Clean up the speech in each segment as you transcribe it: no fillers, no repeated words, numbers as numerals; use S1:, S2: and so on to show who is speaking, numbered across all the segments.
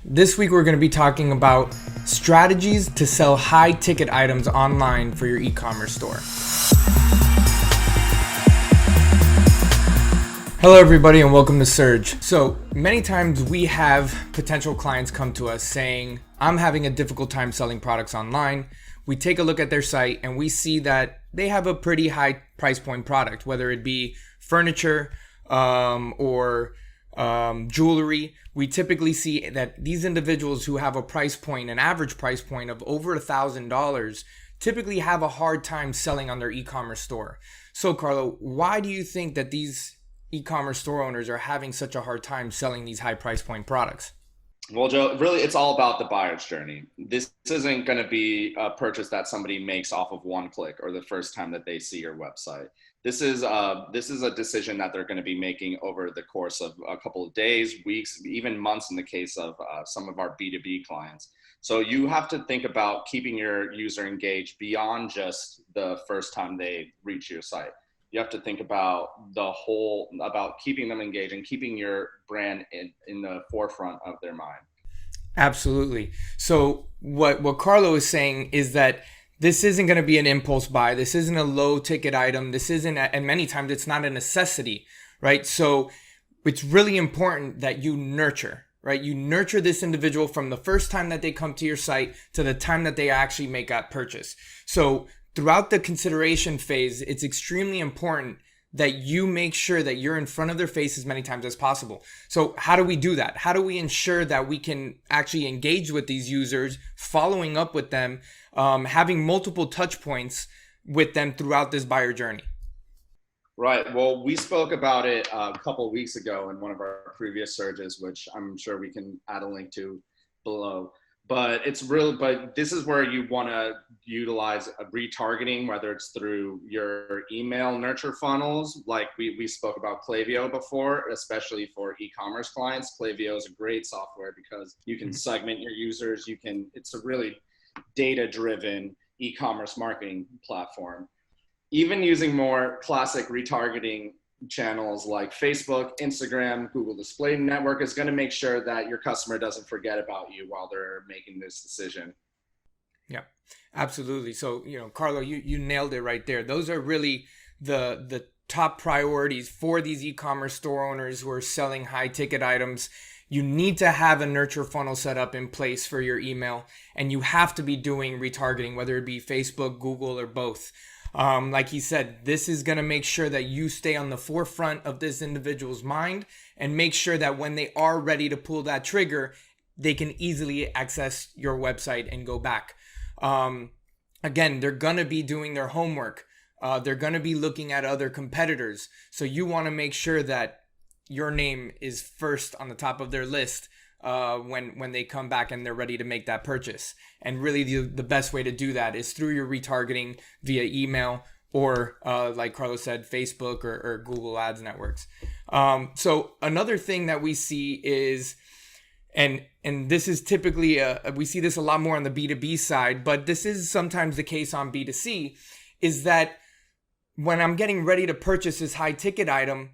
S1: This week we're going to be talking about strategies to sell high ticket items online for your e-commerce store. Hello everybody and welcome to Surge. So many times we have potential clients come to us saying, I'm having a difficult time selling products online. We take a look at their site and we see that they have a pretty high price point product, whether it be furniture or jewelry. We typically see that these individuals who have a price point, an average price point of over $1,000, typically have a hard time selling on their e-commerce store. So Carlo, why do you think that these e-commerce store owners are having such a hard time selling these high price point products?
S2: Well, Joe, really, it's all about the buyer's journey. This isn't going to be a purchase that somebody makes off of one click or the first time that they see your website. This is a decision that they're going to be making over the course of a couple of days, weeks, even months in the case of some of our B2B clients. So you have to think about keeping your user engaged beyond just the first time they reach your site. You have to think about about keeping them engaged and keeping your brand in the forefront of their mind.
S1: Absolutely. So what Carlo is saying is that this isn't going to be an impulse buy. This isn't a low ticket item. This isn't, and many times it's not a necessity, right? So it's really important that you nurture, right? You nurture this individual from the first time that they come to your site to the time that they actually make that purchase. So throughout the consideration phase, it's extremely important that you make sure that you're in front of their face as many times as possible. So how do we do that? How do we ensure that we can actually engage with these users, following up with them, having multiple touch points with them throughout this buyer journey?
S2: Right. Well, we spoke about it a couple of weeks ago in one of our previous surges, which I'm sure we can add a link to below. But this is where you want to utilize a retargeting, whether it's through your email nurture funnels, like we spoke about Klaviyo before, especially for e-commerce clients. Klaviyo is a great software because you can segment your users. It's a really data-driven e-commerce marketing platform. Even using more classic retargeting channels like Facebook, Instagram, Google Display Network is going to make sure that your customer doesn't forget about you while they're making this decision.
S1: Yeah, absolutely. So, Carlo, you nailed it right there. Those are really the top priorities for these e-commerce store owners who are selling high ticket items. You need to have a nurture funnel set up in place for your email, and you have to be doing retargeting, whether it be Facebook, Google, or both. Like he said, this is going to make sure that you stay on the forefront of this individual's mind and make sure that when they are ready to pull that trigger, they can easily access your website and go back. Again, they're going to be doing their homework. They're going to be looking at other competitors. So you want to make sure that your name is first on the top of their list when they come back and they're ready to make that purchase. And really the best way to do that is through your retargeting via email or like Carlos said, Facebook or Google Ads networks. So another thing that we see is, and this is typically, we see this a lot more on the B2B side, but this is sometimes the case on B2C, is that when I'm getting ready to purchase this high ticket item,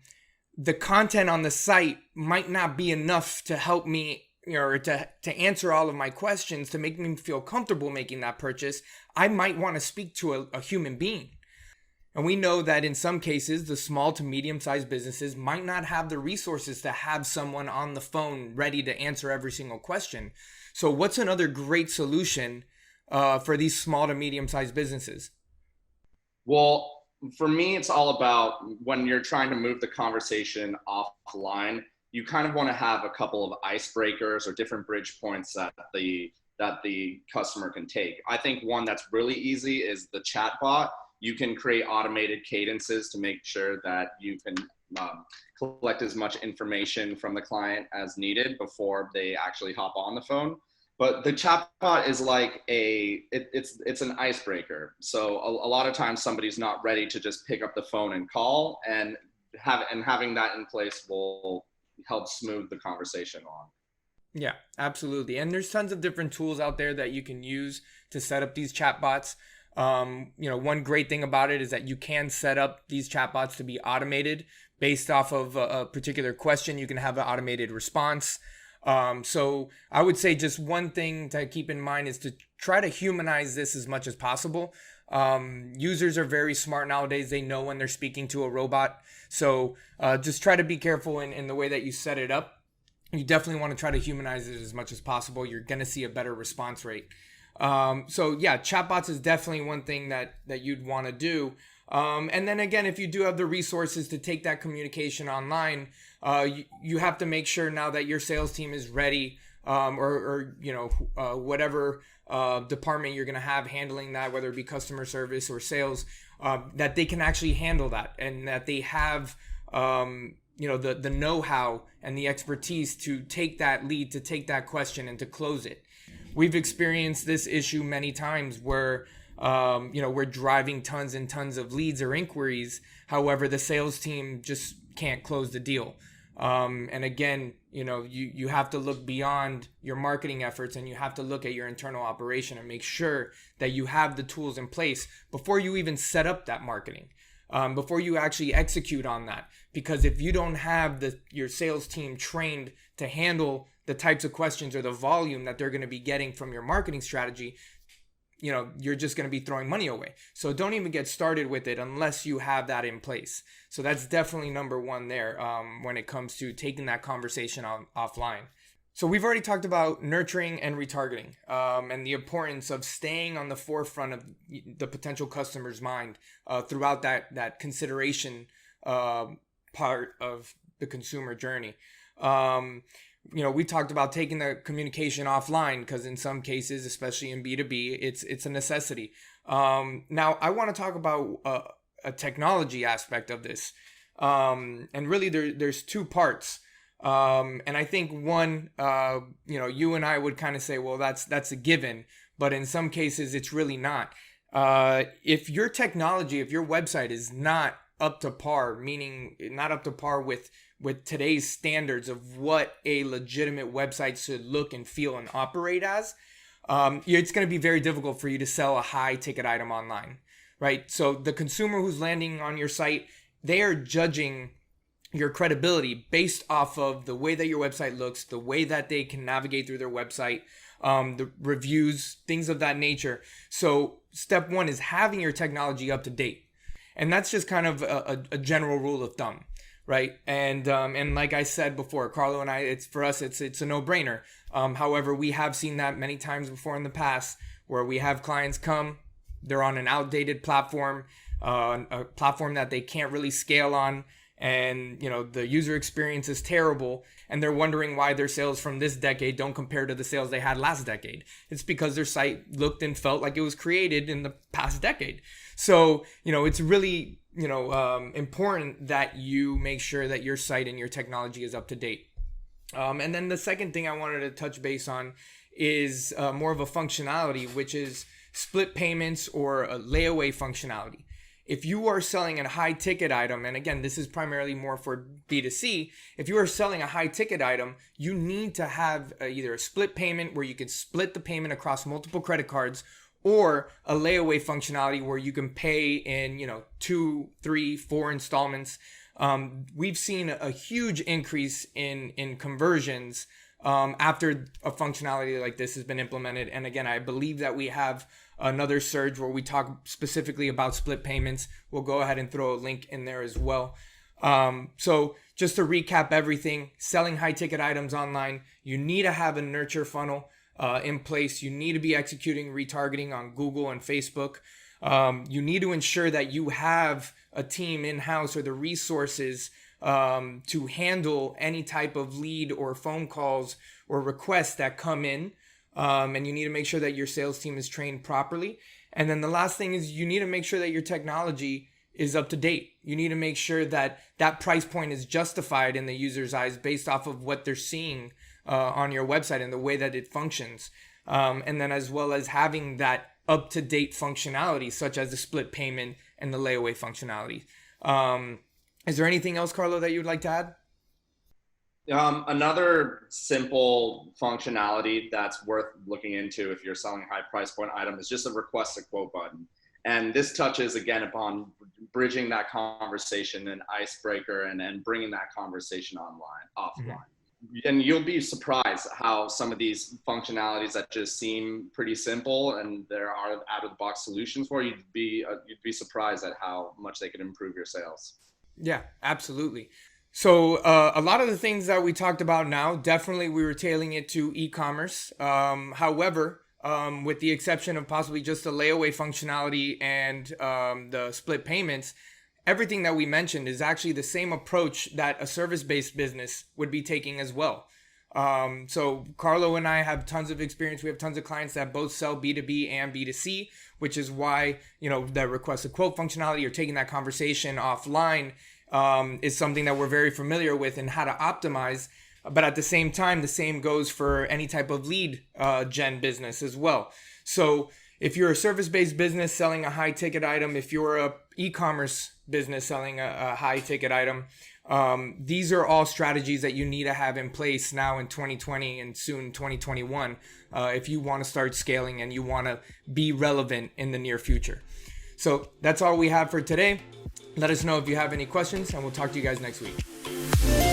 S1: the content on the site might not be enough to help me or to answer all of my questions, to make me feel comfortable making that purchase. I might want to speak to a human being. And we know that in some cases, the small to medium-sized businesses might not have the resources to have someone on the phone ready to answer every single question. So what's another great solution for these small to medium-sized businesses?
S2: Well, for me, it's all about when you're trying to move the conversation offline, you kind of want to have a couple of icebreakers or different bridge points that the customer can take. I think one that's really easy is the chat bot. You can create automated cadences to make sure that you can collect as much information from the client as needed before they actually hop on the phone. But the chatbot is like it's an icebreaker. So a lot of times somebody's not ready to just pick up the phone and call, and having that in place will help smooth the conversation on.
S1: Yeah, absolutely. And there's tons of different tools out there that you can use to set up these chatbots. One great thing about it is that you can set up these chatbots to be automated based off of a particular question. You can have an automated response. So I would say just one thing to keep in mind is to try to humanize this as much as possible. Users are very smart nowadays. They know when they're speaking to a robot. So just try to be careful in the way that you set it up. You definitely want to try to humanize it as much as possible. You're going to see a better response rate. So yeah, chatbots is definitely one thing that you'd want to do. And then again, if you do have the resources to take that communication online, you have to make sure now that your sales team is ready, or whatever department you're going to have handling that, whether it be customer service or sales, that they can actually handle that, and that they have the know-how and the expertise to take that lead, to take that question, and to close it. We've experienced this issue many times where we're driving tons and tons of leads or inquiries. However, the sales team just can't close the deal. And again, you have to look beyond your marketing efforts, and you have to look at your internal operation and make sure that you have the tools in place before you even set up that marketing, before you actually execute on that. Because if you don't have your sales team trained to handle the types of questions or the volume that they're going to be getting from your marketing strategy, you're just going to be throwing money away. So don't even get started with it unless you have that in place. So that's definitely number one there, when it comes to taking that conversation offline. So we've already talked about nurturing and retargeting, and the importance of staying on the forefront of the potential customer's mind throughout that consideration part of the consumer journey. We talked about taking the communication offline because in some cases, especially in B2B, it's a necessity. Now, I want to talk about a technology aspect of this. And really, there's two parts. And I think one, you and I would kind of say, well, that's a given. But in some cases, it's really not. If your website is not up to par, meaning not up to par with today's standards of what a legitimate website should look and feel and operate as, it's going to be very difficult for you to sell a high ticket item online, right? So the consumer who's landing on your site, they are judging your credibility based off of the way that your website looks, the way that they can navigate through their website, the reviews, things of that nature. So step one is having your technology up to date. And that's just kind of a general rule of thumb, right? And like I said before, Carlo and I, it's a no-brainer. However, we have seen that many times before in the past where we have clients come, they're on an outdated platform, a platform that they can't really scale on, and the user experience is terrible, and they're wondering why their sales from this decade don't compare to the sales they had last decade. It's because their site looked and felt like it was created in the past decade. So it's really important that you make sure that your site and your technology is up to date. And then the second thing I wanted to touch base on is more of a functionality, which is split payments or a layaway functionality. If you are selling a high ticket item, and again, this is primarily more for B2C, if you are selling a high ticket item, you need to have either a split payment where you can split the payment across multiple credit cards, or a layaway functionality where you can pay in 2, 3, 4 installments. We've seen a huge increase in conversions after a functionality like this has been implemented. And again, I believe that we have another surge where we talk specifically about split payments. We'll go ahead and throw a link in there as well. So just to recap everything, selling high ticket items online, you need to have a nurture funnel in place. You need to be executing retargeting on Google and Facebook. You need to ensure that you have a team in-house or the resources to handle any type of lead or phone calls or requests that come in. And you need to make sure that your sales team is trained properly. And then the last thing is you need to make sure that your technology is up to date. You need to make sure that that price point is justified in the user's eyes based off of what they're seeing on your website and the way that it functions. And then as well as having that up-to-date functionality, such as the split payment and the layaway functionality. Is there anything else, Carlo, that you'd like to add?
S2: Another simple functionality that's worth looking into if you're selling a high price point item is just a request a quote button. And this touches again upon bridging that conversation and icebreaker and bringing that conversation offline. and you'll be surprised how some of these functionalities that just seem pretty simple and there are out of the box solutions for you'd be surprised at how much they could improve your sales.
S1: Yeah, absolutely. So a lot of the things that we talked about now, definitely we were tailing it to e-commerce. However, with the exception of possibly just the layaway functionality and the split payments, everything that we mentioned is actually the same approach that a service-based business would be taking as well. So Carlo and I have tons of experience. We have tons of clients that both sell B2B and B2C, which is why, the request a quote functionality or taking that conversation offline is something that we're very familiar with and how to optimize. But at the same time, the same goes for any type of lead gen business as well. So if you're a service-based business selling a high ticket item, if you're a e-commerce business selling a high ticket item, these are all strategies that you need to have in place now in 2020 and soon 2021 if you want to start scaling and you want to be relevant in the near future. So that's all we have for today. Let us know if you have any questions, and we'll talk to you guys next week.